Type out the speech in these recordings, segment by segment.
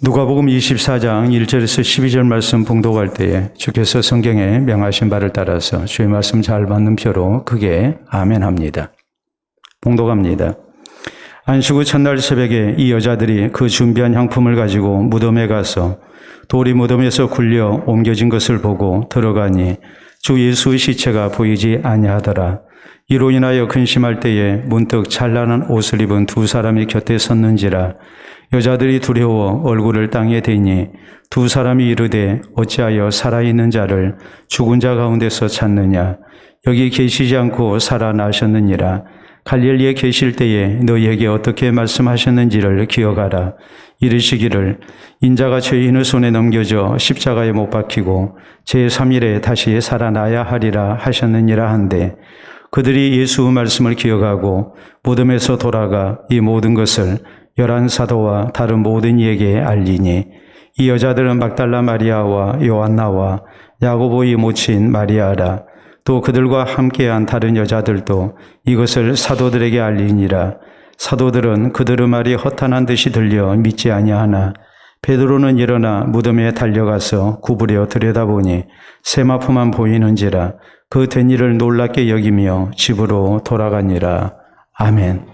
누가복음 24장 1절에서 12절 말씀 봉독할 때에 주께서 성경에 명하신 바를 따라서 주의 말씀 잘 받는 표로 크게 아멘합니다. 봉독합니다. 안식 후 첫날 새벽에 이 여자들이 그 준비한 향품을 가지고 무덤에 가서 돌이 무덤에서 굴려 옮겨진 것을 보고 들어가니 주 예수의 시체가 보이지 아니하더라. 이로 인하여 근심할 때에 문득 찬란한 옷을 입은 두 사람이 곁에 섰는지라. 여자들이 두려워 얼굴을 땅에 대니 두 사람이 이르되 어찌하여 살아있는 자를 죽은 자 가운데서 찾느냐. 여기 계시지 않고 살아나셨느니라. 갈릴리에 계실 때에 너희에게 어떻게 말씀하셨는지를 기억하라. 이르시기를 인자가 죄인의 손에 넘겨져 십자가에 못 박히고 제3일에 다시 살아나야 하리라 하셨느니라 한데, 그들이 예수의 말씀을 기억하고 무덤에서 돌아가 이 모든 것을 11사도와 다른 모든 이에게 알리니, 이 여자들은 막달라 마리아와 요한나와 야고보의 모친 마리아라. 또 그들과 함께한 다른 여자들도 이것을 사도들에게 알리니라. 사도들은 그들의 말이 허탄한 듯이 들려 믿지 아니하나 베드로는 일어나 무덤에 달려가서 구부려 들여다보니 세마포만 보이는지라. 그 된 일을 놀랍게 여기며 집으로 돌아가니라. 아멘.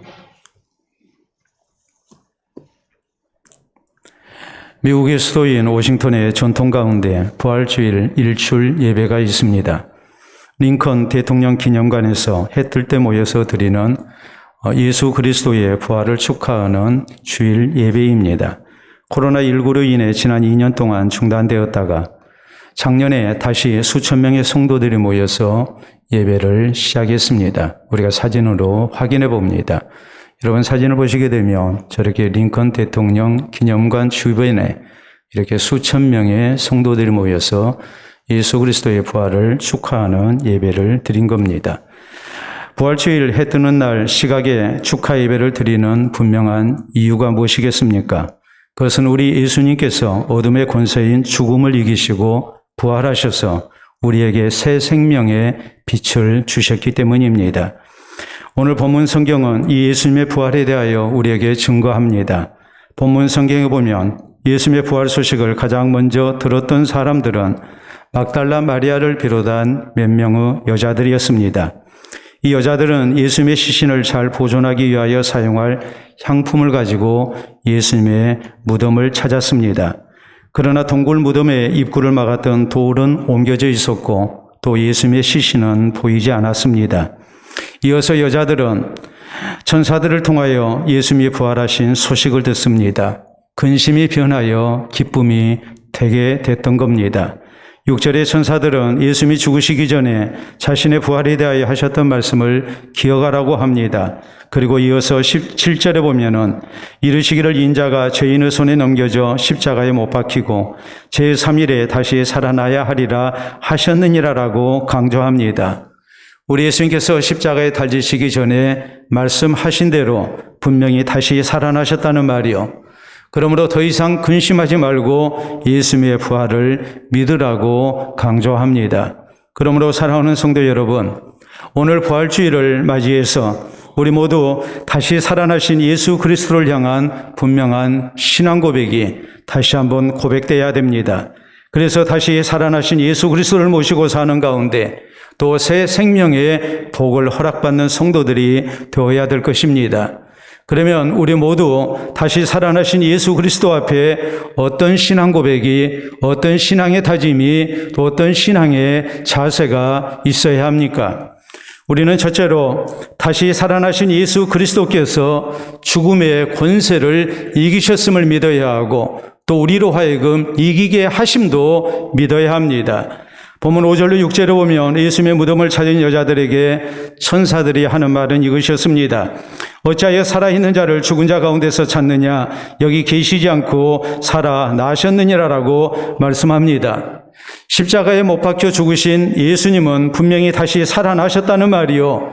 미국의 수도인 워싱턴의 전통 가운데 부활주일 일출 예배가 있습니다. 링컨 대통령 기념관에서 해 뜰 때 모여서 드리는 예수 그리스도의 부활을 축하하는 주일 예배입니다. 코로나19로 인해 지난 2년 동안 중단되었다가 작년에 다시 수천 명의 성도들이 모여서 예배를 시작했습니다. 우리가 사진으로 확인해 봅니다. 여러분 사진을 보시게 되면 저렇게 링컨 대통령 기념관 주변에 이렇게 수천 명의 성도들이 모여서 예수 그리스도의 부활을 축하하는 예배를 드린 겁니다. 부활주일 해 뜨는 날 시각에 축하 예배를 드리는 분명한 이유가 무엇이겠습니까? 그것은 우리 예수님께서 어둠의 권세인 죽음을 이기시고 부활하셔서 우리에게 새 생명의 빛을 주셨기 때문입니다. 오늘 본문 성경은 이 예수님의 부활에 대하여 우리에게 증거합니다. 본문 성경에 보면 예수님의 부활 소식을 가장 먼저 들었던 사람들은 막달라 마리아를 비롯한 몇 명의 여자들이었습니다. 이 여자들은 예수님의 시신을 잘 보존하기 위하여 사용할 향품을 가지고 예수님의 무덤을 찾았습니다. 그러나 동굴 무덤의 입구를 막았던 돌은 옮겨져 있었고 또 예수님의 시신은 보이지 않았습니다. 이어서 여자들은 천사들을 통하여 예수님이 부활하신 소식을 듣습니다. 근심이 변하여 기쁨이 되게 됐던 겁니다. 6절의 천사들은 예수님이 죽으시기 전에 자신의 부활에 대하여 하셨던 말씀을 기억하라고 합니다. 그리고 이어서 17절에 보면은 이르시기를 인자가 죄인의 손에 넘겨져 십자가에 못 박히고 제3일에 다시 살아나야 하리라 하셨느니라라고 강조합니다. 우리 예수님께서 십자가에 달리시기 전에 말씀하신 대로 분명히 다시 살아나셨다는 말이요. 그러므로 더 이상 근심하지 말고 예수님의 부활을 믿으라고 강조합니다. 그러므로 사랑하는 성도 여러분, 오늘 부활주일을 맞이해서 우리 모두 다시 살아나신 예수 그리스도를 향한 분명한 신앙 고백이 다시 한번 고백돼야 됩니다. 그래서 다시 살아나신 예수 그리스도를 모시고 사는 가운데 또 새 생명의 복을 허락받는 성도들이 되어야 될 것입니다. 그러면 우리 모두 다시 살아나신 예수 그리스도 앞에 어떤 신앙 고백이, 어떤 신앙의 다짐이, 또 어떤 신앙의 자세가 있어야 합니까? 우리는 첫째로 다시 살아나신 예수 그리스도께서 죽음의 권세를 이기셨음을 믿어야 하고 또 우리로 하여금 이기게 하심도 믿어야 합니다. 본문 5절로 6절에 보면 예수님의 무덤을 찾은 여자들에게 천사들이 하는 말은 이것이었습니다. 어찌하여 살아있는 자를 죽은 자 가운데서 찾느냐. 여기 계시지 않고 살아나셨느니라라고 말씀합니다. 십자가에 못 박혀 죽으신 예수님은 분명히 다시 살아나셨다는 말이요.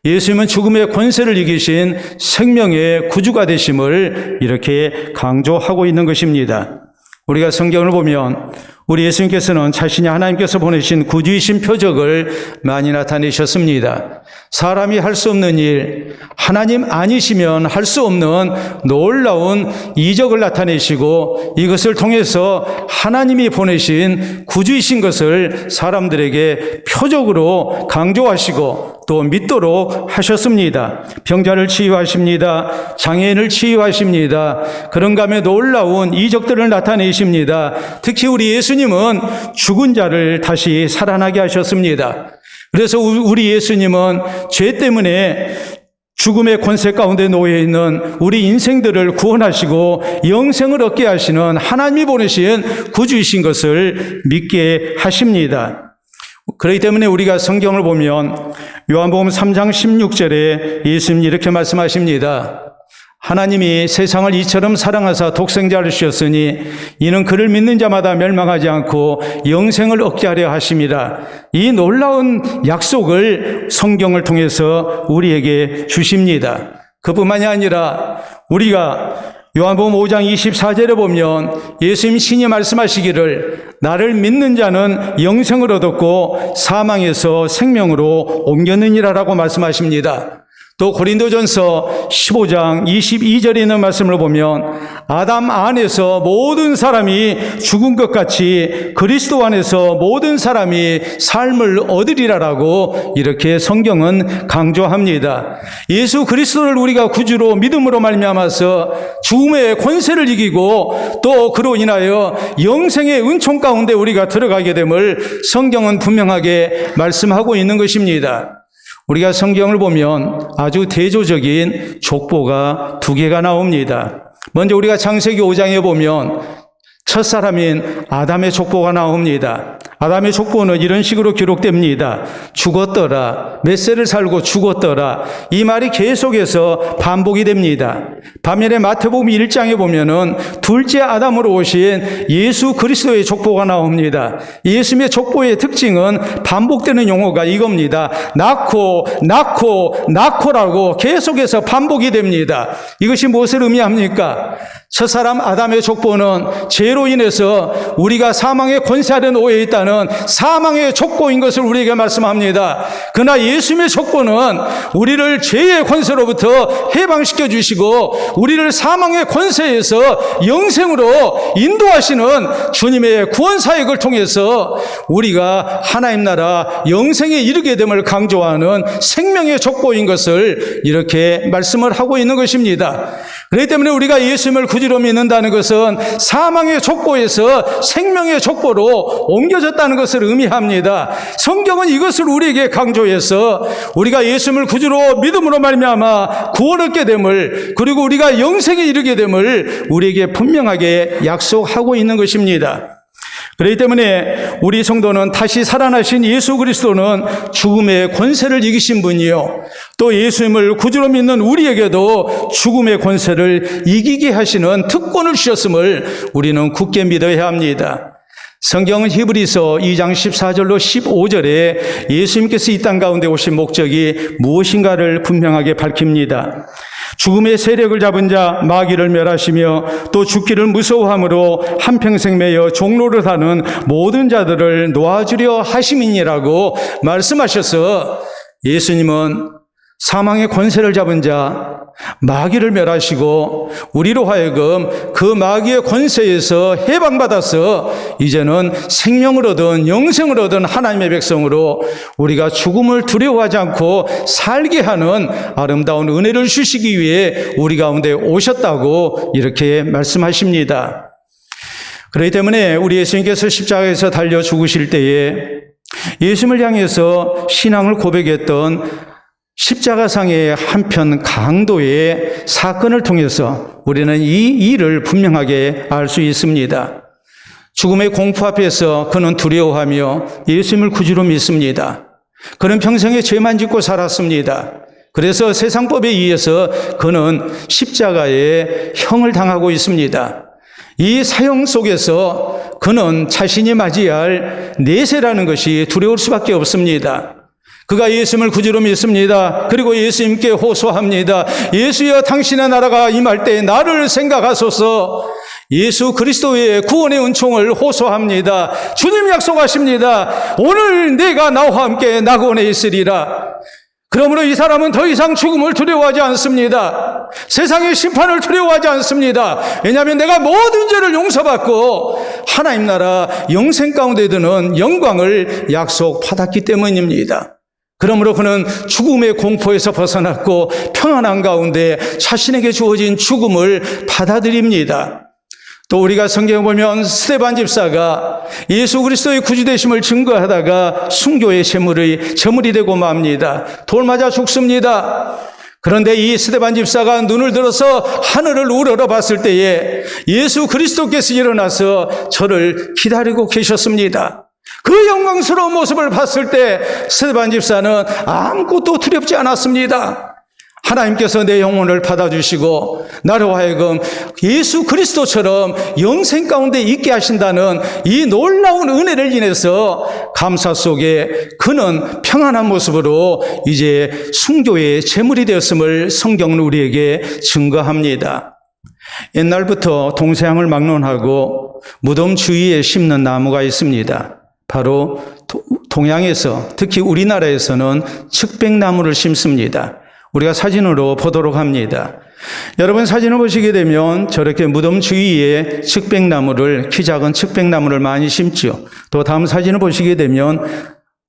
예수님은 죽음의 권세를 이기신 생명의 구주가 되심을 이렇게 강조하고 있는 것입니다. 우리가 성경을 보면 우리 예수님께서는 자신이 하나님께서 보내신 구주이신 표적을 많이 나타내셨습니다. 사람이 할 수 없는 일, 하나님 아니시면 할 수 없는 놀라운 이적을 나타내시고 이것을 통해서 하나님이 보내신 구주이신 것을 사람들에게 표적으로 강조하시고 또 믿도록 하셨습니다. 병자를 치유하십니다. 장애인을 치유하십니다. 그런가 하면 놀라운 이적들을 나타내십니다. 특히 우리 예수님은 죽은 자를 다시 살아나게 하셨습니다. 그래서 우리 예수님은 죄 때문에 죽음의 권세 가운데 놓여 있는 우리 인생들을 구원하시고 영생을 얻게 하시는 하나님이 보내신 구주이신 것을 믿게 하십니다. 그렇기 때문에 우리가 성경을 보면 요한복음 3장 16절에 예수님이 이렇게 말씀하십니다. 하나님이 세상을 이처럼 사랑하사 독생자를 주셨으니 이는 그를 믿는 자마다 멸망하지 않고 영생을 얻게 하려 하심이라. 이 놀라운 약속을 성경을 통해서 우리에게 주십니다. 그뿐만이 아니라 우리가 요한복음 5장 24절에 보면 예수님 신이 말씀하시기를 나를 믿는 자는 영생을 얻었고 사망에서 생명으로 옮겼느니라라고 말씀하십니다. 또 고린도전서 15장 22절에 있는 말씀을 보면 아담 안에서 모든 사람이 죽은 것 같이 그리스도 안에서 모든 사람이 삶을 얻으리라라고 이렇게 성경은 강조합니다. 예수 그리스도를 우리가 구주로 믿음으로 말미암아서 죽음의 권세를 이기고 또 그로 인하여 영생의 은총 가운데 우리가 들어가게 됨을 성경은 분명하게 말씀하고 있는 것입니다. 우리가 성경을 보면 아주 대조적인 족보가 두 개가 나옵니다. 먼저 우리가 창세기 5장에 보면 첫사람인 아담의 족보가 나옵니다. 아담의 족보는 이런 식으로 기록됩니다. 죽었더라. 몇 세를 살고 죽었더라. 이 말이 계속해서 반복이 됩니다. 반면에 마태복음 1장에 보면은 둘째 아담으로 오신 예수 그리스도의 족보가 나옵니다. 예수님의 족보의 특징은 반복되는 용어가 이겁니다. 낳고라고 계속해서 반복이 됩니다. 이것이 무엇을 의미합니까? 첫사람 아담의 족보는 죄로 인해서 우리가 사망의 권세 아래 놓여 있다는 사망의 족보인 것을 우리에게 말씀합니다. 그러나 예수님의 족보는 우리를 죄의 권세로부터 해방시켜 주시고 우리를 사망의 권세에서 영생으로 인도하시는 주님의 구원 사역을 통해서 우리가 하나님 나라 영생에 이르게 됨을 강조하는 생명의 족보인 것을 이렇게 말씀을 하고 있는 것입니다. 그렇기 때문에 우리가 예수님을 구주로 믿는다는 것은 사망의 족보에서 생명의 족보로 옮겨졌다는 것을 의미합니다. 성경은 이것을 우리에게 강조해서 우리가 예수님을 구주로 믿음으로 말미암아 구원 얻게 됨을 그리고 우리가 영생에 이르게 됨을 우리에게 분명하게 약속하고 있는 것입니다. 그렇기 때문에 우리 성도는 다시 살아나신 예수 그리스도는 죽음의 권세를 이기신 분이요 또 예수님을 구주로 믿는 우리에게도 죽음의 권세를 이기게 하시는 특권을 주셨음을 우리는 굳게 믿어야 합니다. 성경은 히브리서 2장 14절로 15절에 예수님께서 이 땅 가운데 오신 목적이 무엇인가를 분명하게 밝힙니다. 죽음의 세력을 잡은 자 마귀를 멸하시며 또 죽기를 무서워함으로 한평생 매여 종로를 하는 모든 자들을 놓아주려 하심이니라고 말씀하셔서 예수님은 사망의 권세를 잡은 자 마귀를 멸하시고 우리로 하여금 그 마귀의 권세에서 해방받아서 이제는 생명을 얻은 영생을 얻은 하나님의 백성으로 우리가 죽음을 두려워하지 않고 살게 하는 아름다운 은혜를 주시기 위해 우리 가운데 오셨다고 이렇게 말씀하십니다. 그렇기 때문에 우리 예수님께서 십자가에서 달려 죽으실 때에 예수님을 향해서 신앙을 고백했던 십자가상의 한편 강도의 사건을 통해서 우리는 이 일을 분명하게 알 수 있습니다. 죽음의 공포 앞에서 그는 두려워하며 예수님을 구주로 믿습니다. 그는 평생에 죄만 짓고 살았습니다. 그래서 세상법에 의해서 그는 십자가에 형을 당하고 있습니다. 이 사형 속에서 그는 자신이 맞이할 내세라는 것이 두려울 수밖에 없습니다. 그가 예수님을 구주로 믿습니다. 그리고 예수님께 호소합니다. 예수여 당신의 나라가 임할 때 나를 생각하소서. 예수 그리스도의 구원의 은총을 호소합니다. 주님 약속하십니다. 오늘 내가 나와 함께 낙원에 있으리라. 그러므로 이 사람은 더 이상 죽음을 두려워하지 않습니다. 세상의 심판을 두려워하지 않습니다. 왜냐하면 내가 모든 죄를 용서받고 하나님 나라 영생 가운데 드는 영광을 약속받았기 때문입니다. 그러므로 그는 죽음의 공포에서 벗어났고 평안한 가운데 자신에게 주어진 죽음을 받아들입니다. 또 우리가 성경에 보면 스데반 집사가 예수 그리스도의 구주되심을 증거하다가 순교의 제물이 되고 맙니다. 돌 맞아 죽습니다. 그런데 이 스데반 집사가 눈을 들어서 하늘을 우러러 봤을 때에 예수 그리스도께서 일어나서 저를 기다리고 계셨습니다. 그 영광스러운 모습을 봤을 때 스데반 집사는 아무것도 두렵지 않았습니다. 하나님께서 내 영혼을 받아주시고 나로 하여금 예수 그리스도처럼 영생 가운데 있게 하신다는 이 놀라운 은혜를 인해서 감사 속에 그는 평안한 모습으로 이제 순교의 제물이 되었음을 성경은 우리에게 증거합니다. 옛날부터 동서양을 막론하고 무덤 주위에 심는 나무가 있습니다. 바로 동양에서 특히 우리나라에서는 측백나무를 심습니다. 우리가 사진으로 보도록 합니다. 여러분 사진을 보시게 되면 저렇게 무덤 주위에 측백나무를, 키 작은 측백나무를 많이 심죠. 또 다음 사진을 보시게 되면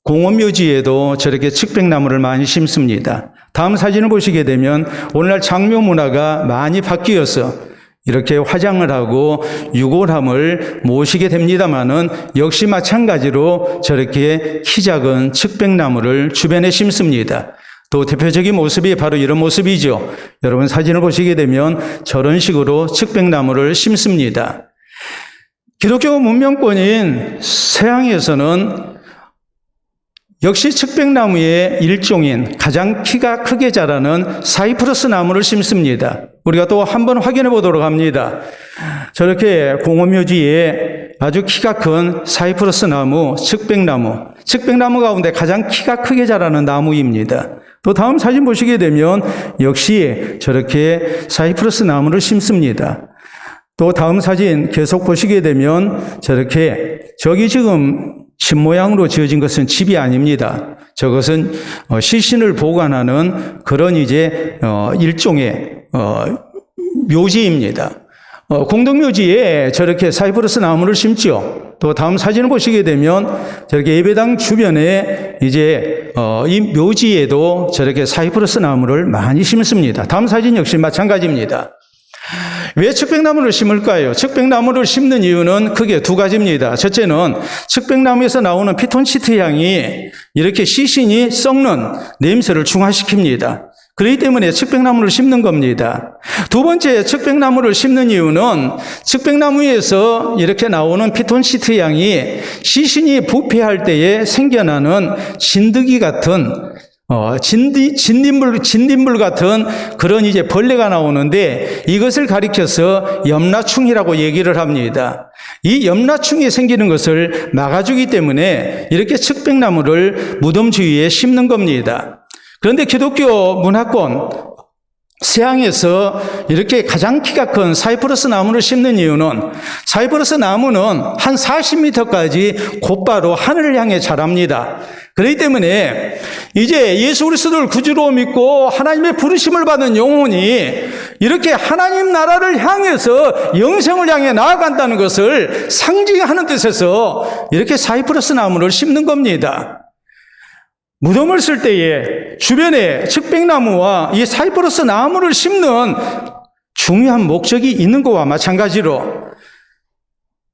공원묘지에도 저렇게 측백나무를 많이 심습니다. 다음 사진을 보시게 되면 오늘날 장묘 문화가 많이 바뀌어서 이렇게 화장을 하고 유골함을 모시게 됩니다마는 역시 마찬가지로 저렇게 키 작은 측백나무를 주변에 심습니다. 또 대표적인 모습이 바로 이런 모습이죠. 여러분 사진을 보시게 되면 저런 식으로 측백나무를 심습니다. 기독교 문명권인 서양에서는 역시 측백나무의 일종인 가장 키가 크게 자라는 사이프러스 나무를 심습니다. 우리가 또 한번 확인해 보도록 합니다. 저렇게 공원묘지에 아주 키가 큰 사이프러스 나무, 측백나무 가운데 가장 키가 크게 자라는 나무입니다. 또 다음 사진 보시게 되면 역시 저렇게 사이프러스 나무를 심습니다. 또 다음 사진 계속 보시게 되면 저렇게 저기 지금 집 모양으로 지어진 것은 집이 아닙니다. 저것은 시신을 보관하는 그런 이제 일종의 묘지입니다. 공동묘지에 저렇게 사이프러스 나무를 심죠. 또 다음 사진을 보시게 되면 저렇게 예배당 주변에 이제 이 묘지에도 저렇게 사이프러스 나무를 많이 심습니다. 다음 사진 역시 마찬가지입니다. 왜 측백나무를 심을까요? 측백나무를 심는 이유는 크게 두 가지입니다. 첫째는 측백나무에서 나오는 피톤치드 향이 이렇게 시신이 썩는 냄새를 중화시킵니다. 그렇기 때문에 측백나무를 심는 겁니다. 두 번째, 측백나무를 심는 이유는 측백나무에서 이렇게 나오는 피톤치드 향이 시신이 부패할 때에 생겨나는 진드기 같은 진딧물 같은 그런 이제 벌레가 나오는데 이것을 가리켜서 염라충이라고 얘기를 합니다. 이 염라충이 생기는 것을 막아주기 때문에 이렇게 측백나무를 무덤 주위에 심는 겁니다. 그런데 기독교 문화권 서양에서 이렇게 가장 키가 큰 사이프러스 나무를 심는 이유는 사이프러스 나무는 한 40m까지 곧바로 하늘을 향해 자랍니다. 그렇기 때문에 이제 예수 그리스도를 구주로 믿고 하나님의 부르심을 받은 영혼이 이렇게 하나님 나라를 향해서 영생을 향해 나아간다는 것을 상징하는 뜻에서 이렇게 사이프러스 나무를 심는 겁니다. 무덤을 쓸 때에 주변에 측백나무와 이 사이프러스 나무를 심는 중요한 목적이 있는 것과 마찬가지로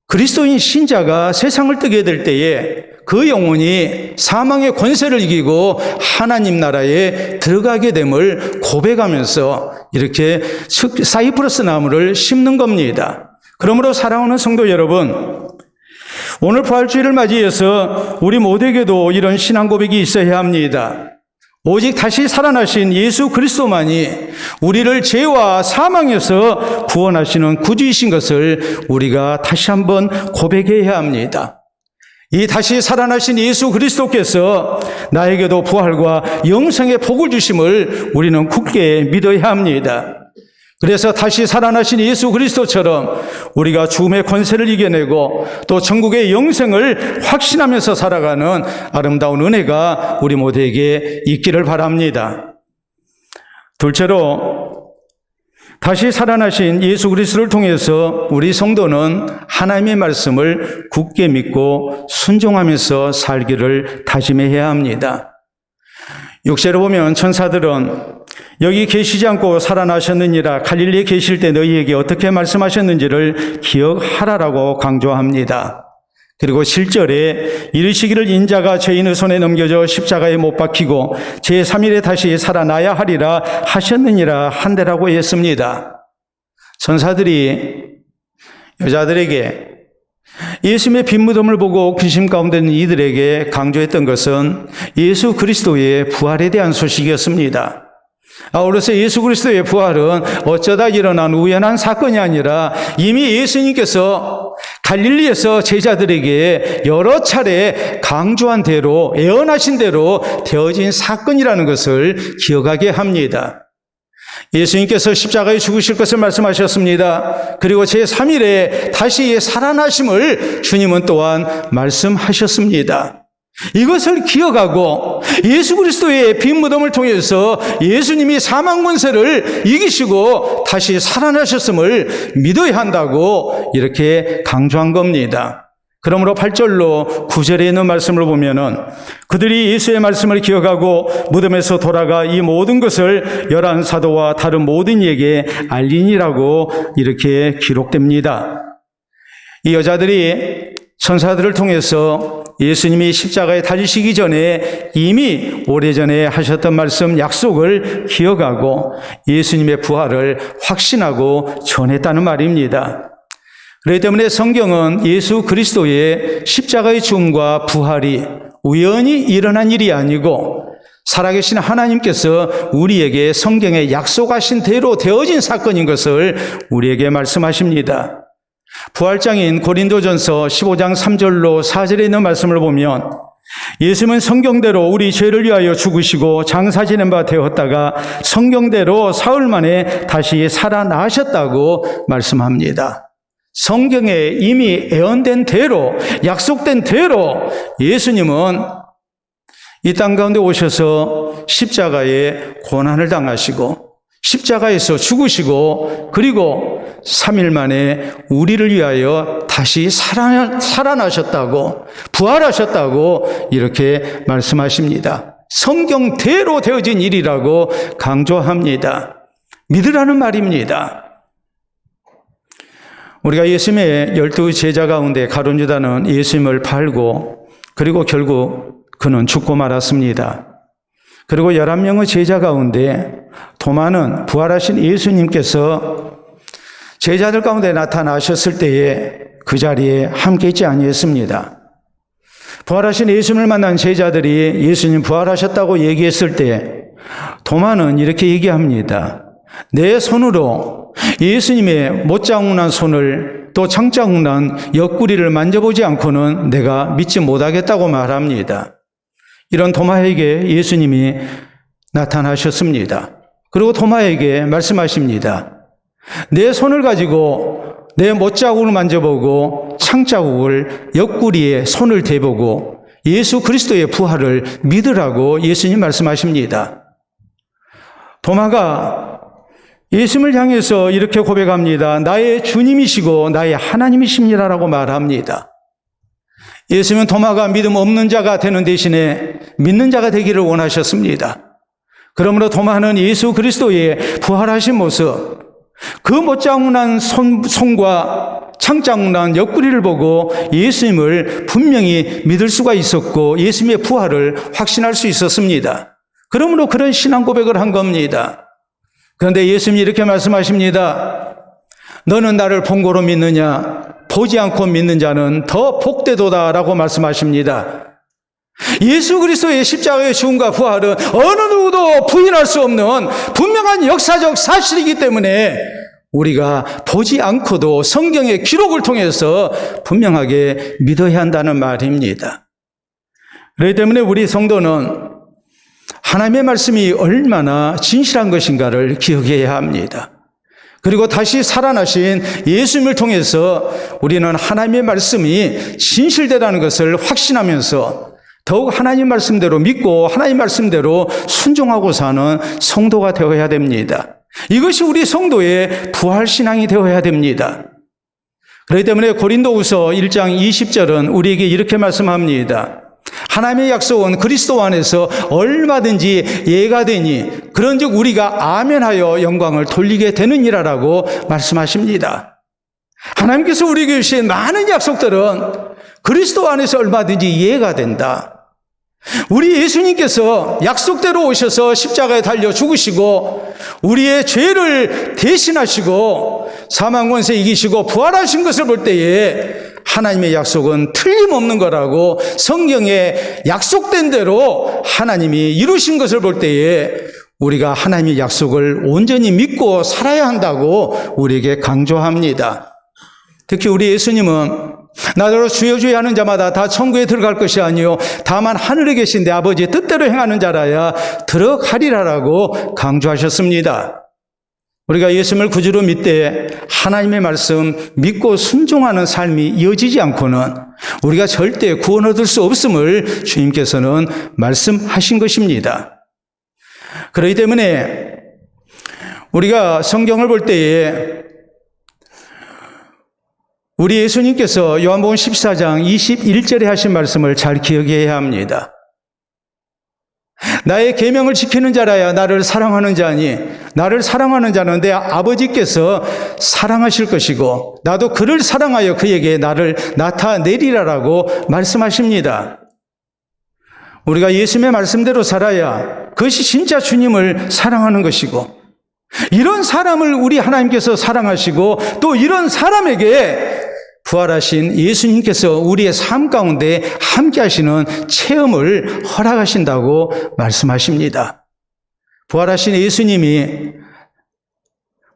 그리스도인 신자가 세상을 뜨게 될 때에 그 영혼이 사망의 권세를 이기고 하나님 나라에 들어가게 됨을 고백하면서 이렇게 사이프러스 나무를 심는 겁니다. 그러므로 사랑하는 성도 여러분, 오늘 부활주일을 맞이해서 우리 모두에게도 이런 신앙 고백이 있어야 합니다. 오직 다시 살아나신 예수 그리스도만이 우리를 죄와 사망에서 구원하시는 구주이신 것을 우리가 다시 한번 고백해야 합니다. 이 다시 살아나신 예수 그리스도께서 나에게도 부활과 영생의 복을 주심을 우리는 굳게 믿어야 합니다. 그래서 다시 살아나신 예수 그리스도처럼 우리가 죽음의 권세를 이겨내고 또 천국의 영생을 확신하면서 살아가는 아름다운 은혜가 우리 모두에게 있기를 바랍니다. 둘째로, 다시 살아나신 예수 그리스도를 통해서 우리 성도는 하나님의 말씀을 굳게 믿고 순종하면서 살기를 다짐해야 합니다. 육체로 보면 천사들은 여기 계시지 않고 살아나셨느니라, 갈릴리에 계실 때 너희에게 어떻게 말씀하셨는지를 기억하라라고 강조합니다. 그리고 7절에 이르시기를 인자가 죄인의 손에 넘겨져 십자가에 못 박히고 제3일에 다시 살아나야 하리라 하셨느니라 한대라고 했습니다. 천사들이 여자들에게 예수님의 빈 무덤을 보고 근심 가운데 있는 이들에게 강조했던 것은 예수 그리스도의 부활에 대한 소식이었습니다. 아울러서 예수 그리스도의 부활은 어쩌다 일어난 우연한 사건이 아니라 이미 예수님께서 갈릴리에서 제자들에게 여러 차례 강조한 대로, 예언하신 대로 되어진 사건이라는 것을 기억하게 합니다. 예수님께서 십자가에 죽으실 것을 말씀하셨습니다. 그리고 제3일에 다시 살아나심을 주님은 또한 말씀하셨습니다. 이것을 기억하고 예수 그리스도의 빈 무덤을 통해서 예수님이 사망 권세를 이기시고 다시 살아나셨음을 믿어야 한다고 이렇게 강조한 겁니다. 그러므로 8절로 9절에 있는 말씀을 보면은 그들이 예수의 말씀을 기억하고 무덤에서 돌아가 이 모든 것을 11 사도와 다른 모든 이에게 알리니라고 이렇게 기록됩니다. 이 여자들이 천사들을 통해서 예수님이 십자가에 달리시기 전에 이미 오래전에 하셨던 말씀, 약속을 기억하고 예수님의 부활을 확신하고 전했다는 말입니다. 그렇기 때문에 성경은 예수 그리스도의 십자가의 죽음과 부활이 우연히 일어난 일이 아니고 살아계신 하나님께서 우리에게 성경에 약속하신 대로 되어진 사건인 것을 우리에게 말씀하십니다. 부활장인 고린도전서 15장 3절로 4절에 있는 말씀을 보면 예수님은 성경대로 우리 죄를 위하여 죽으시고 장사 지낸 바 되었다가 성경대로 사흘 만에 다시 살아나셨다고 말씀합니다. 성경에 이미 예언된 대로, 약속된 대로 예수님은 이 땅 가운데 오셔서 십자가에 고난을 당하시고 십자가에서 죽으시고 그리고 3일 만에 우리를 위하여 다시 살아나셨다고, 부활하셨다고 이렇게 말씀하십니다. 성경대로 되어진 일이라고 강조합니다. 믿으라는 말입니다. 우리가 예수님의 12 제자 가운데 가룟 유다는 예수님을 팔고 그리고 결국 그는 죽고 말았습니다. 그리고 11명의 제자 가운데 도마는 부활하신 예수님께서 제자들 가운데 나타나셨을 때에 그 자리에 함께 있지 아니했습니다. 부활하신 예수님을 만난 제자들이 예수님 부활하셨다고 얘기했을 때 도마는 이렇게 얘기합니다. 내 손으로 예수님의 못자국난 손을 또 창자국난 옆구리를 만져보지 않고는 내가 믿지 못하겠다고 말합니다. 이런 도마에게 예수님이 나타나셨습니다. 그리고 도마에게 말씀하십니다. 내 손을 가지고 내 못자국을 만져보고 창자국을 옆구리에 손을 대보고 예수 그리스도의 부활을 믿으라고 예수님 말씀하십니다. 도마가 예수님을 향해서 이렇게 고백합니다. 나의 주님이시고 나의 하나님이십니다라고 말합니다. 예수님은 도마가 믿음 없는 자가 되는 대신에 믿는 자가 되기를 원하셨습니다. 그러므로 도마는 예수 그리스도의 부활하신 모습, 그 못자국난 손과 창자국난 옆구리를 보고 예수님을 분명히 믿을 수가 있었고 예수님의 부활을 확신할 수 있었습니다. 그러므로 그런 신앙 고백을 한 겁니다. 그런데 예수님이 이렇게 말씀하십니다. 너는 나를 본 거로 믿느냐? 보지 않고 믿는 자는 더 복되도다라고 말씀하십니다. 예수 그리스도의 십자가의 죽음과 부활은 어느 누구도 부인할 수 없는 분명한 역사적 사실이기 때문에 우리가 보지 않고도 성경의 기록을 통해서 분명하게 믿어야 한다는 말입니다. 그렇기 때문에 우리 성도는 하나님의 말씀이 얼마나 진실한 것인가를 기억해야 합니다. 그리고 다시 살아나신 예수님을 통해서 우리는 하나님의 말씀이 진실되다는 것을 확신하면서 더욱 하나님 말씀대로 믿고 하나님 말씀대로 순종하고 사는 성도가 되어야 됩니다. 이것이 우리 성도의 부활신앙이 되어야 됩니다. 그렇기 때문에 고린도후서 1장 20절은 우리에게 이렇게 말씀합니다. 하나님의 약속은 그리스도 안에서 얼마든지 예가 되니 그런즉 우리가 아멘하여 영광을 돌리게 되느니라라고 말씀하십니다. 하나님께서 우리에게 주신 많은 약속들은 그리스도 안에서 얼마든지 예가 된다. 우리 예수님께서 약속대로 오셔서 십자가에 달려 죽으시고 우리의 죄를 대신하시고 사망 권세 이기시고 부활하신 것을 볼 때에 하나님의 약속은 틀림없는 거라고 성경에 약속된 대로 하나님이 이루신 것을 볼 때에 우리가 하나님의 약속을 온전히 믿고 살아야 한다고 우리에게 강조합니다. 특히 우리 예수님은 나더러 주여 주여 하는 자마다 다 천국에 들어갈 것이 아니요 다만 하늘에 계신 내 아버지의 뜻대로 행하는 자라야 들어가리라라고 강조하셨습니다. 우리가 예수님을 구주로 믿되 하나님의 말씀 믿고 순종하는 삶이 이어지지 않고는 우리가 절대 구원 얻을 수 없음을 주님께서는 말씀하신 것입니다. 그렇기 때문에 우리가 성경을 볼 때에 우리 예수님께서 요한복음 14장 21절에 하신 말씀을 잘 기억해야 합니다. 나의 계명을 지키는 자라야 나를 사랑하는 자니 나를 사랑하는 자는 내 아버지께서 사랑하실 것이고 나도 그를 사랑하여 그에게 나를 나타내리라라고 말씀하십니다. 우리가 예수님의 말씀대로 살아야 그것이 진짜 주님을 사랑하는 것이고 이런 사람을 우리 하나님께서 사랑하시고 또 이런 사람에게 부활하신 예수님께서 우리의 삶 가운데 함께 하시는 체험을 허락하신다고 말씀하십니다. 부활하신 예수님이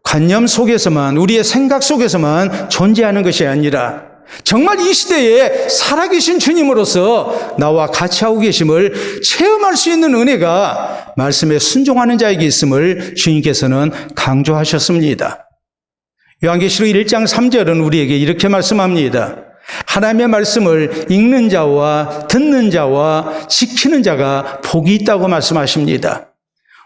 관념 속에서만 우리의 생각 속에서만 존재하는 것이 아니라 정말 이 시대에 살아계신 주님으로서 나와 같이 하고 계심을 체험할 수 있는 은혜가 말씀에 순종하는 자에게 있음을 주님께서는 강조하셨습니다. 요한계시록 1장 3절은 우리에게 이렇게 말씀합니다. 하나님의 말씀을 읽는 자와 듣는 자와 지키는 자가 복이 있다고 말씀하십니다.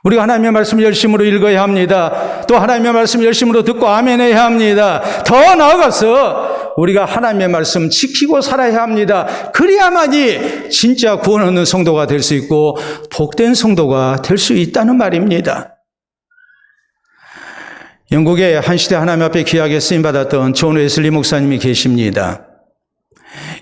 우리가 하나님의 말씀을 열심으로 읽어야 합니다. 또 하나님의 말씀을 열심으로 듣고 아멘해야 합니다. 더 나아가서 우리가 하나님의 말씀 지키고 살아야 합니다. 그래야만이 진짜 구원 얻는 성도가 될 수 있고 복된 성도가 될 수 있다는 말입니다. 영국의 한 시대 하나님 앞에 귀하게 쓰임받았던 존 웨슬리 목사님이 계십니다.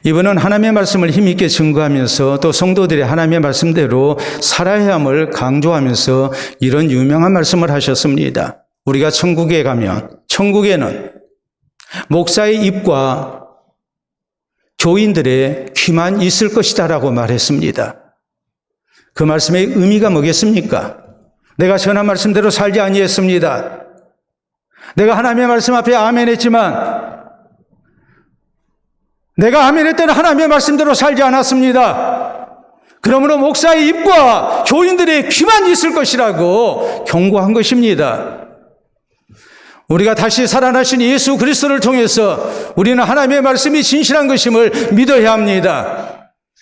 이분은 하나님의 말씀을 힘있게 증거하면서 또 성도들이 하나님의 말씀대로 살아야 함을 강조하면서 이런 유명한 말씀을 하셨습니다. 우리가 천국에 가면 천국에는 목사의 입과 교인들의 귀만 있을 것이다라고 말했습니다. 그 말씀의 의미가 뭐겠습니까? 내가 전한 말씀대로 살지 아니했습니다. 내가 하나님의 말씀 앞에 아멘했지만 내가 아멘할 때는 하나님의 말씀대로 살지 않았습니다. 그러므로 목사의 입과 교인들의 귀만 있을 것이라고 경고한 것입니다. 우리가 다시 살아나신 예수 그리스도를 통해서 우리는 하나님의 말씀이 진실한 것임을 믿어야 합니다.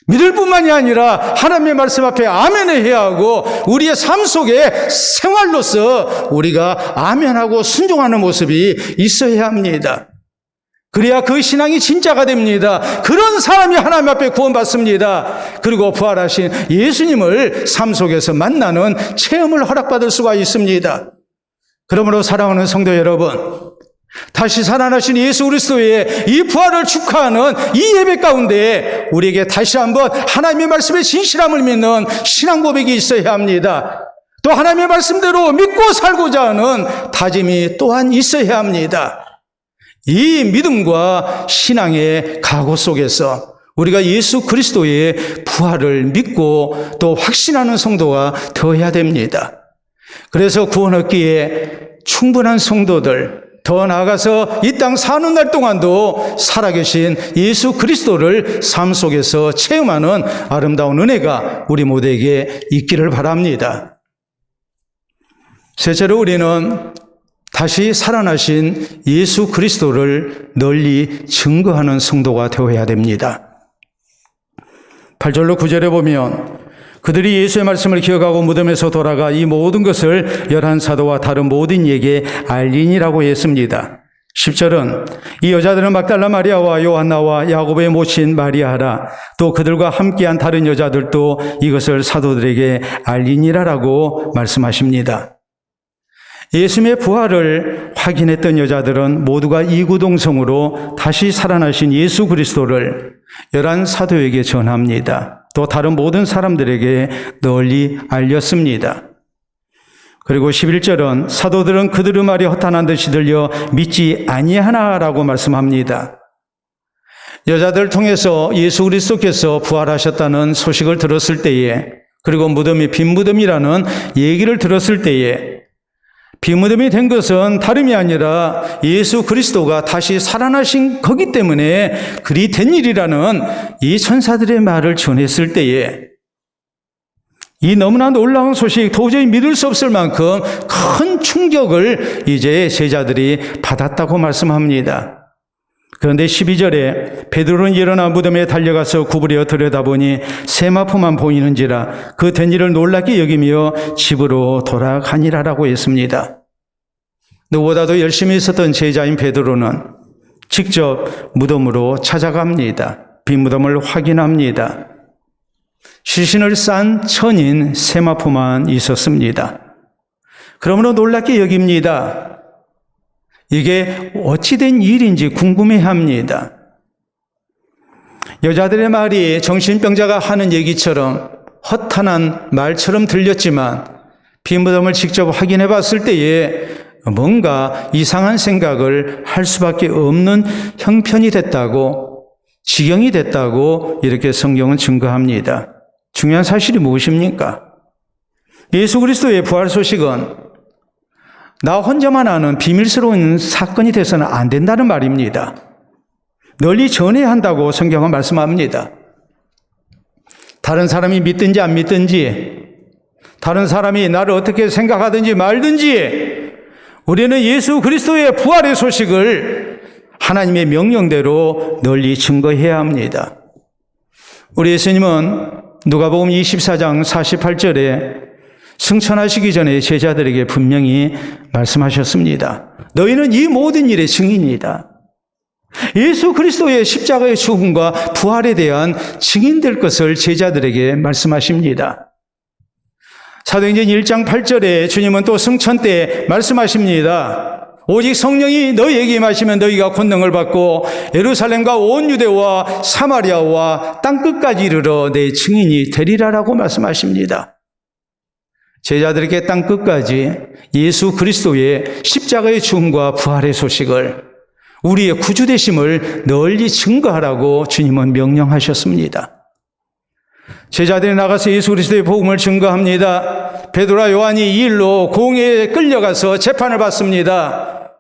믿을 뿐만이 아니라 하나님의 말씀 앞에 아멘을 해야 하고 우리의 삶 속에 생활로서 우리가 아멘하고 순종하는 모습이 있어야 합니다. 그래야 그 신앙이 진짜가 됩니다. 그런 사람이 하나님 앞에 구원받습니다. 그리고 부활하신 예수님을 삶 속에서 만나는 체험을 허락받을 수가 있습니다. 그러므로 사랑하는 성도 여러분, 다시 살아나신 예수 그리스도의 이 부활을 축하하는 이 예배 가운데 우리에게 다시 한번 하나님의 말씀의 진실함을 믿는 신앙 고백이 있어야 합니다. 또 하나님의 말씀대로 믿고 살고자 하는 다짐이 또한 있어야 합니다. 이 믿음과 신앙의 각오 속에서 우리가 예수 그리스도의 부활을 믿고 또 확신하는 성도가 되어야 됩니다. 그래서 구원 얻기에 충분한 성도들, 더 나아가서 이 땅 사는 날 동안도 살아계신 예수 그리스도를 삶 속에서 체험하는 아름다운 은혜가 우리 모두에게 있기를 바랍니다. 셋째로 우리는 다시 살아나신 예수 그리스도를 널리 증거하는 성도가 되어야 됩니다. 8절로 9절에 보면 그들이 예수의 말씀을 기억하고 무덤에서 돌아가 이 모든 것을 열한 사도와 다른 모든 이에게 알리니라고 했습니다. 10절은 이 여자들은 막달라 마리아와 요한나와 야고보의 모친 마리아라 또 그들과 함께한 다른 여자들도 이것을 사도들에게 알리니라라고 말씀하십니다. 예수님의 부활을 확인했던 여자들은 모두가 이구동성으로 다시 살아나신 예수 그리스도를 열한 사도에게 전합니다. 또 다른 모든 사람들에게 널리 알렸습니다. 그리고 11절은 사도들은 그들의 말이 허탄한 듯이 들려 믿지 아니하나라고 말씀합니다. 여자들 통해서 예수 그리스도께서 부활하셨다는 소식을 들었을 때에 그리고 무덤이 빈 무덤이라는 얘기를 들었을 때에 빈 무덤이 된 것은 다름이 아니라 예수 그리스도가 다시 살아나신 거기 때문에 그리 된 일이라는 이 천사들의 말을 전했을 때에 이 너무나 놀라운 소식 도저히 믿을 수 없을 만큼 큰 충격을 이제 제자들이 받았다고 말씀합니다. 그런데 12절에 베드로는 일어나 무덤에 달려가서 구부려 들여다보니 세마포만 보이는지라 그 된 일을 놀랍게 여기며 집으로 돌아가니라라고 했습니다. 누구보다도 열심히 있었던 제자인 베드로는 직접 무덤으로 찾아갑니다. 빈 무덤을 확인합니다. 시신을 싼 천인 세마포만 있었습니다. 그러므로 놀랍게 여깁니다. 이게 어찌된 일인지 궁금해합니다. 여자들의 말이 정신병자가 하는 얘기처럼 허탄한 말처럼 들렸지만 빈 무덤을 직접 확인해 봤을 때에 뭔가 이상한 생각을 할 수밖에 없는 형편이 됐다고, 지경이 됐다고 이렇게 성경은 증거합니다. 중요한 사실이 무엇입니까? 예수 그리스도의 부활 소식은 나 혼자만 아는 비밀스러운 사건이 돼서는 안 된다는 말입니다. 널리 전해야 한다고 성경은 말씀합니다. 다른 사람이 믿든지 안 믿든지, 다른 사람이 나를 어떻게 생각하든지 말든지 우리는 예수 그리스도의 부활의 소식을 하나님의 명령대로 널리 증거해야 합니다. 우리 예수님은 누가복음 24장 48절에 승천하시기 전에 제자들에게 분명히 말씀하셨습니다. 너희는 이 모든 일의 증인이다. 예수 그리스도의 십자가의 죽음과 부활에 대한 증인될 것을 제자들에게 말씀하십니다. 사도행전 1장 8절에 주님은 또 승천 때 말씀하십니다. 오직 성령이 너희에게 임하시면 너희가 권능을 받고 예루살렘과 온 유대와 사마리아와 땅끝까지 이르러 내 증인이 되리라라고 말씀하십니다. 제자들에게 땅끝까지 예수 그리스도의 십자가의 죽음과 부활의 소식을 우리의 구주 되심을 널리 증거하라고 주님은 명령하셨습니다. 제자들이 나가서 예수 그리스도의 복음을 증거합니다. 베드로와 요한이 이 일로 공회에 끌려가서 재판을 받습니다.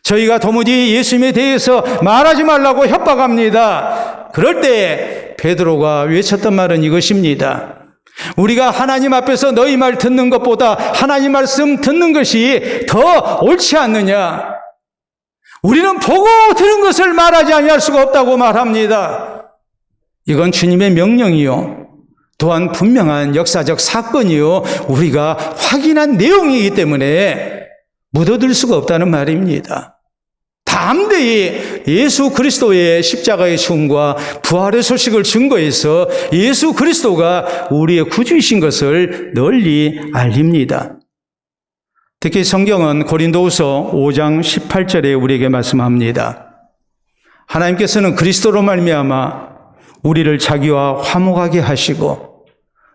저희가 도무지 예수님에 대해서 말하지 말라고 협박합니다. 그럴 때 베드로가 외쳤던 말은 이것입니다. 우리가 하나님 앞에서 너희 말 듣는 것보다 하나님 말씀 듣는 것이 더 옳지 않느냐? 우리는 보고 들은 것을 말하지 아니할 수가 없다고 말합니다. 이건 주님의 명령이요. 또한 분명한 역사적 사건이요. 우리가 확인한 내용이기 때문에 묻어둘 수가 없다는 말입니다. 담대히 예수 그리스도의 십자가의 죽음과 부활의 소식을 증거해서 예수 그리스도가 우리의 구주이신 것을 널리 알립니다. 특히 성경은 고린도후서 5장 18절에 우리에게 말씀합니다. 하나님께서는 그리스도로 말미암아 우리를 자기와 화목하게 하시고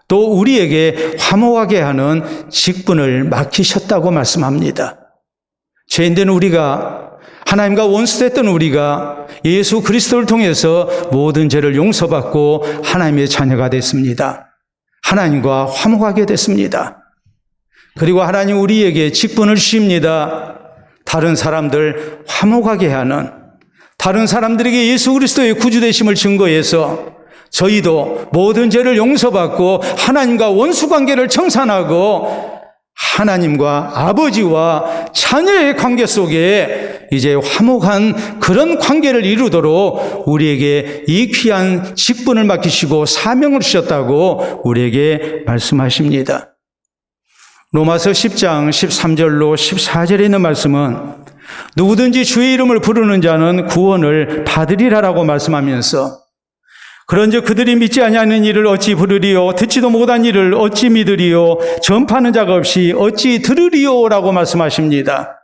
또 우리에게 화목하게 하는 직분을 맡기셨다고 말씀합니다. 죄인된 우리가, 하나님과 원수됐던 우리가 예수 그리스도를 통해서 모든 죄를 용서받고 하나님의 자녀가 됐습니다. 하나님과 화목하게 됐습니다. 그리고 하나님 우리에게 직분을 주십니다. 다른 사람들 화목하게 하는, 다른 사람들에게 예수 그리스도의 구주되심을 증거해서 저희도 모든 죄를 용서받고 하나님과 원수관계를 청산하고 하나님과 아버지와 자녀의 관계 속에 이제 화목한 그런 관계를 이루도록 우리에게 이 귀한 직분을 맡기시고 사명을 주셨다고 우리에게 말씀하십니다. 로마서 10장 13절로 14절에 있는 말씀은 누구든지 주의 이름을 부르는 자는 구원을 받으리라라고 말씀하면서 그런즉 그들이 믿지 아니하는 일을 어찌 부르리요 듣지도 못한 일을 어찌 믿으리요 전파하는 자가 없이 어찌 들으리요라고 말씀하십니다.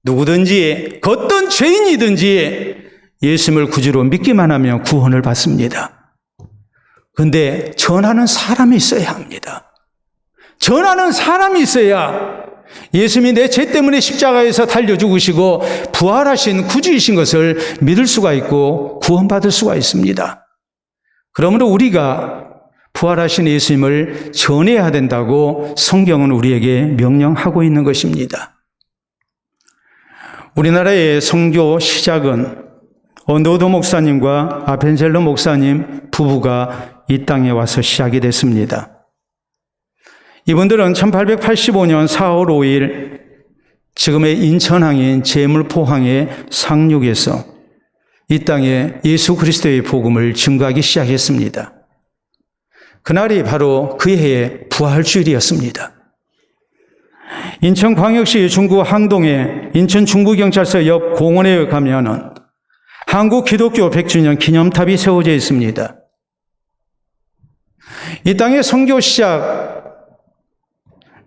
누구든지 어떤 죄인이든지 예수님을 구주로 믿기만 하면 구원을 받습니다. 그런데 전하는 사람이 있어야 합니다. 전하는 사람이 있어야 예수님이 내 죄 때문에 십자가에서 달려 죽으시고 부활하신 구주이신 것을 믿을 수가 있고 구원받을 수가 있습니다. 그러므로 우리가 부활하신 예수님을 전해야 된다고 성경은 우리에게 명령하고 있는 것입니다. 우리나라의 선교 시작은 언더우드 목사님과 아펜젤러 목사님 부부가 이 땅에 와서 시작이 됐습니다. 이분들은 1885년 4월 5일 지금의 인천항인 제물포항의 상륙에서 이 땅에 예수 그리스도의 복음을 증거하기 시작했습니다. 그날이 바로 그 해의 부활주일이었습니다. 인천광역시 중구 항동의 인천 중구경찰서 옆 공원에 가면은 한국 기독교 100주년 기념탑이 세워져 있습니다. 이 땅의 선교 시작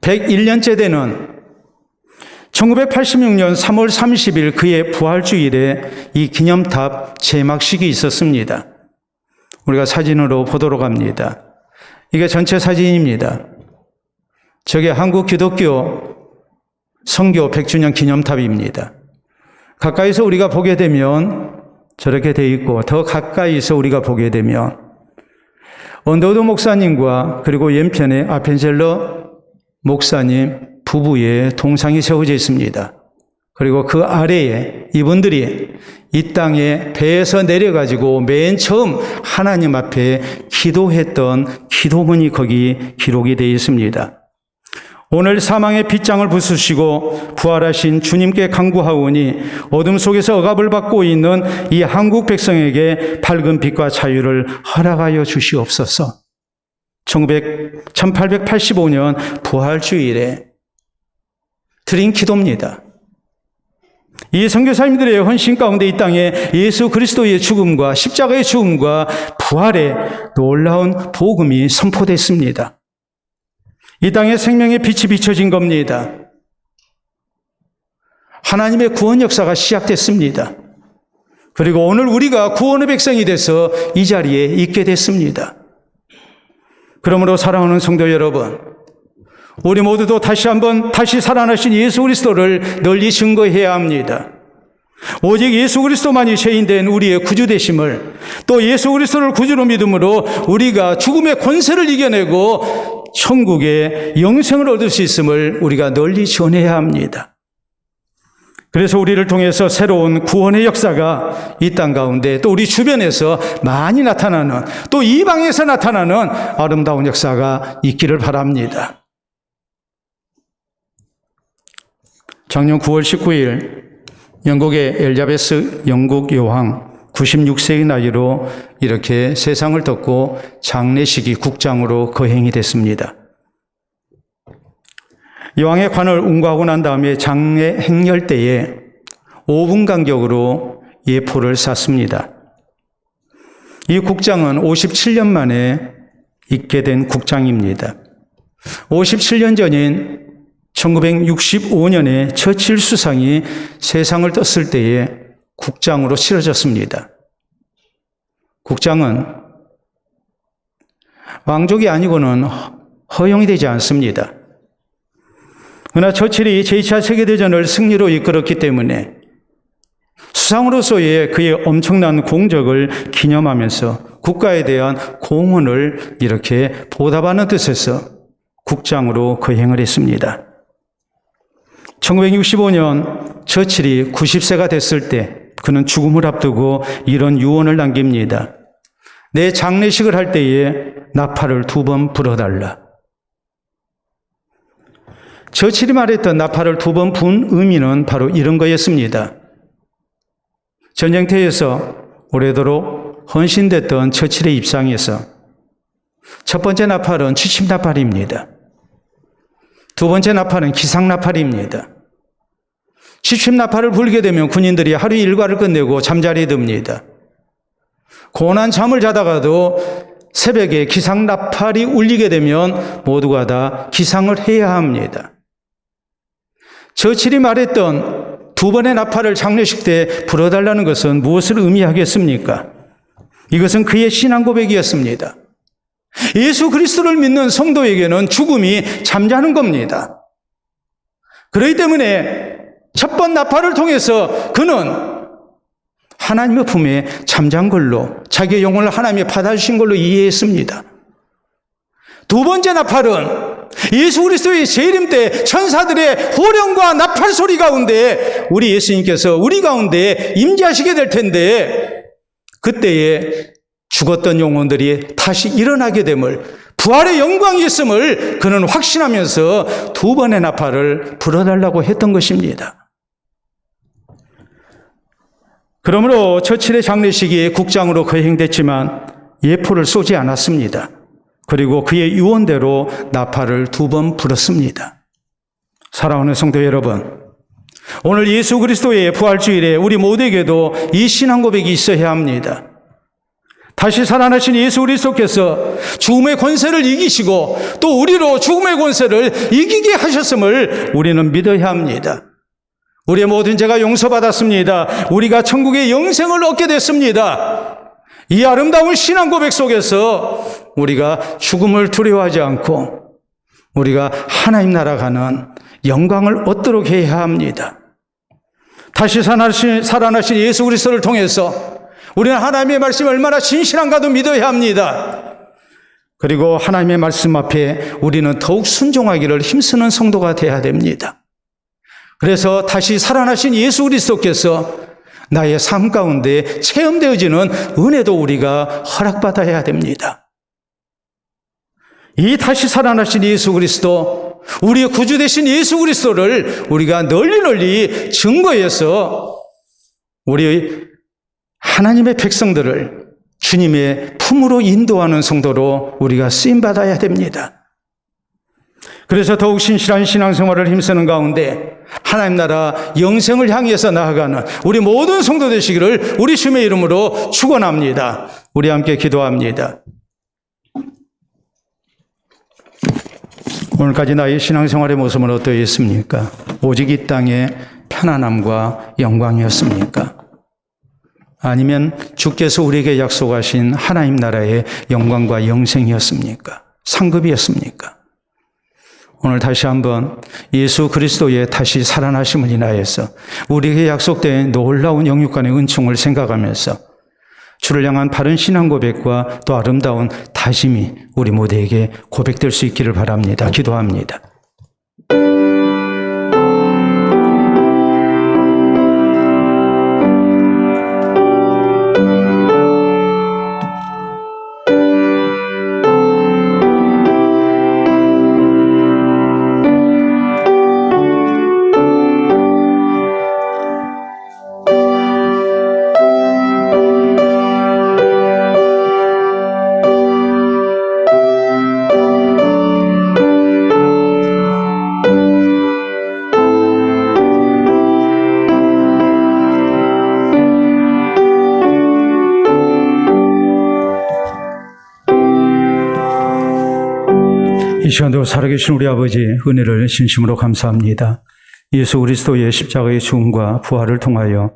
101년째 되는 1986년 3월 30일 그의 부활주일에 이 기념탑 제막식이 있었습니다. 우리가 사진으로 보도록 합니다. 이게 전체 사진입니다. 저게 한국 기독교 선교 100주년 기념탑입니다. 가까이서 우리가 보게 되면 저렇게 돼 있고 더 가까이서 우리가 보게 되면 언더우드 목사님과 그리고 왼편에 아펜젤러 목사님 부부의 동상이 세워져 있습니다. 그리고 그 아래에 이분들이 이 땅에 배에서 내려가지고 맨 처음 하나님 앞에 기도했던 기도문이 거기 기록이 되어 있습니다. 오늘 사망의 빗장을 부수시고 부활하신 주님께 간구하오니 어둠 속에서 억압을 받고 있는 이 한국 백성에게 밝은 빛과 자유를 허락하여 주시옵소서. 1885년 부활주일에 드린 기도입니다. 이 선교사님들의 헌신 가운데 이 땅에 예수 그리스도의 죽음과 십자가의 죽음과 부활의 놀라운 복음이 선포됐습니다. 이 땅에 생명의 빛이 비춰진 겁니다. 하나님의 구원 역사가 시작됐습니다. 그리고 오늘 우리가 구원의 백성이 돼서 이 자리에 있게 됐습니다. 그러므로 사랑하는 성도 여러분, 우리 모두도 다시 살아나신 예수 그리스도를 널리 증거해야 합니다. 오직 예수 그리스도만이 죄인된 우리의 구주 되심을, 또 예수 그리스도를 구주로 믿음으로 우리가 죽음의 권세를 이겨내고 천국의 영생을 얻을 수 있음을 우리가 널리 전해야 합니다. 그래서 우리를 통해서 새로운 구원의 역사가 이 땅 가운데 또 우리 주변에서 많이 나타나는, 또 이방에서 나타나는 아름다운 역사가 있기를 바랍니다. 작년 9월 19일 영국의 엘리자베스 영국 여왕 96세의 나이로 이렇게 세상을 떴고 장례식이 국장으로 거행이 됐습니다. 여왕의 관을 운구하고 난 다음에 장례 행렬 때에 5분 간격으로 예포를 쐈습니다. 이 국장은 57년 만에 있게 된 국장입니다. 57년 전인 1965년에 처칠 수상이 세상을 떴을 때에 국장으로 치러졌습니다. 국장은 왕족이 아니고는 허용이 되지 않습니다. 그러나 처칠이 제2차 세계대전을 승리로 이끌었기 때문에 수상으로서의 그의 엄청난 공적을 기념하면서 국가에 대한 공헌을 이렇게 보답하는 뜻에서 국장으로 거행을 했습니다. 1965년 처칠이 90세가 됐을 때 그는 죽음을 앞두고 이런 유언을 남깁니다. 내 장례식을 할 때에 나팔을 2번 불어달라. 처칠이 말했던 나팔을 2번 분 의미는 바로 이런 거였습니다. 전쟁터에서 오래도록 헌신됐던 처칠의 입장에서 첫 번째 나팔은 취침나팔입니다. 두 번째 나팔은 기상나팔입니다. 취침나팔을 불게 되면 군인들이 하루 일과를 끝내고 잠자리에 듭니다. 고난 잠을 자다가도 새벽에 기상나팔이 울리게 되면 모두가 다 기상을 해야 합니다. 처칠이 말했던 2번의 나팔을 장례식 때 불어달라는 것은 무엇을 의미하겠습니까? 이것은 그의 신앙 고백이었습니다. 예수 그리스도를 믿는 성도에게는 죽음이 잠자는 겁니다. 그렇기 때문에 첫 번 나팔을 통해서 그는 하나님의 품에 잠잔 걸로 자기의 영혼을 하나님이 받아주신 걸로 이해했습니다. 두 번째 나팔은 예수 그리스도의 재림 때 천사들의 호령과 나팔 소리 가운데 우리 예수님께서 우리 가운데 임재하시게 될 텐데 그때에 죽었던 영혼들이 다시 일어나게 됨을 부활의 영광이 있음을 그는 확신하면서 2번의 나팔을 불어달라고 했던 것입니다. 그러므로 처칠의 장례식이 국장으로 거행됐지만 예포를 쏘지 않았습니다. 그리고 그의 유언대로 나팔을 2번 불었습니다. 사랑하는 성도 여러분, 오늘 예수 그리스도의 부활주일에 우리 모두에게도 이 신앙 고백이 있어야 합니다. 다시 살아나신 예수 그리스도께서 죽음의 권세를 이기시고 또 우리로 죽음의 권세를 이기게 하셨음을 우리는 믿어야 합니다. 우리의 모든 죄가 용서받았습니다. 우리가 천국의 영생을 얻게 됐습니다. 이 아름다운 신앙 고백 속에서 우리가 죽음을 두려워하지 않고 우리가 하나님 나라 가는 영광을 얻도록 해야 합니다. 다시 살아나신 예수 그리스도를 통해서 우리는 하나님의 말씀이 얼마나 진실한가도 믿어야 합니다. 그리고 하나님의 말씀 앞에 우리는 더욱 순종하기를 힘쓰는 성도가 되어야 됩니다. 그래서 다시 살아나신 예수 그리스도께서 나의 삶 가운데 체험되어지는 은혜도 우리가 허락받아야 됩니다. 이 다시 살아나신 예수 그리스도, 우리의 구주 되신 예수 그리스도를 우리가 널리 증거해서 우리 하나님의 백성들을 주님의 품으로 인도하는 성도로 우리가 쓰임받아야 됩니다. 그래서 더욱 신실한 신앙생활을 힘쓰는 가운데 하나님 나라 영생을 향해서 나아가는 우리 모든 성도 되시기를 우리 주님의 이름으로 축원합니다. 우리 함께 기도합니다. 오늘까지 나의 신앙생활의 모습은 어떠했습니까? 오직 이 땅의 편안함과 영광이었습니까? 아니면 주께서 우리에게 약속하신 하나님 나라의 영광과 영생이었습니까? 상급이었습니까? 오늘 다시 한번 예수 그리스도의 다시 살아나심을 인하여서 우리에게 약속된 놀라운 영육간의 은총을 생각하면서 주를 향한 바른 신앙 고백과 또 아름다운 다짐이 우리 모두에게 고백될 수 있기를 바랍니다. 기도합니다. 이 시간도 살아계신 우리 아버지 은혜를 진심으로 감사합니다. 예수 그리스도의 십자가의 죽음과 부활을 통하여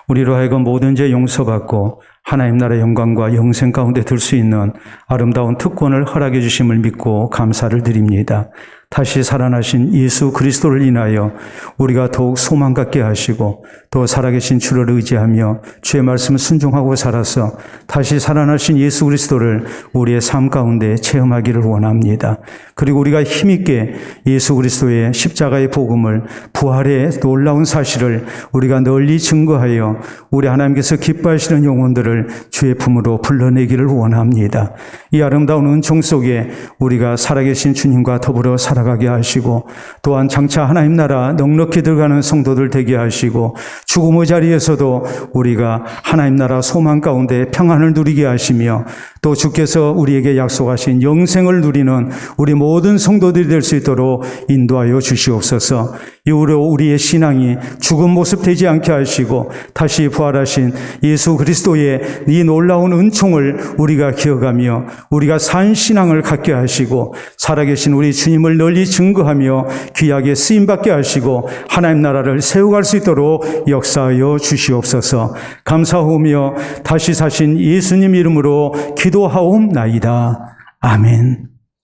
우리로 하여금 모든 죄 용서받고 하나님 나라의 영광과 영생 가운데 들 수 있는 아름다운 특권을 허락해 주심을 믿고 감사를 드립니다. 다시 살아나신 예수 그리스도를 인하여 우리가 더욱 소망 갖게 하시고 또 살아계신 주를 의지하며 주의 말씀을 순종하고 살아서 다시 살아나신 예수 그리스도를 우리의 삶 가운데 체험하기를 원합니다. 그리고 우리가 힘있게 예수 그리스도의 십자가의 복음을, 부활의 놀라운 사실을 우리가 널리 증거하여 우리 하나님께서 기뻐하시는 영혼들을 주의 품으로 불러내기를 원합니다. 이 아름다운 은총 속에 우리가 살아계신 주님과 더불어 살아 살아가게 하시고 또한 장차 하나님 나라 넉넉히 들어가는 성도들 되게 하시고 죽음의 자리에서도 우리가 하나님 나라 소망 가운데 평안을 누리게 하시며 또 주께서 우리에게 약속하신 영생을 누리는 우리 모든 성도들이 될 수 있도록 인도하여 주시옵소서. 이후로 우리의 신앙이 죽은 모습 되지 않게 하시고 다시 부활하신 예수 그리스도의 이 놀라운 은총을 우리가 기억하며 우리가 산 신앙을 갖게 하시고 살아계신 우리 주님을 널리 증거하며 귀하게 쓰임받게 하시고 하나님 나라를 세워갈 수 있도록 역사하여 주시옵소서. 감사하며 다시 사신 예수님 이름으로 기도하옵나이다. 아멘.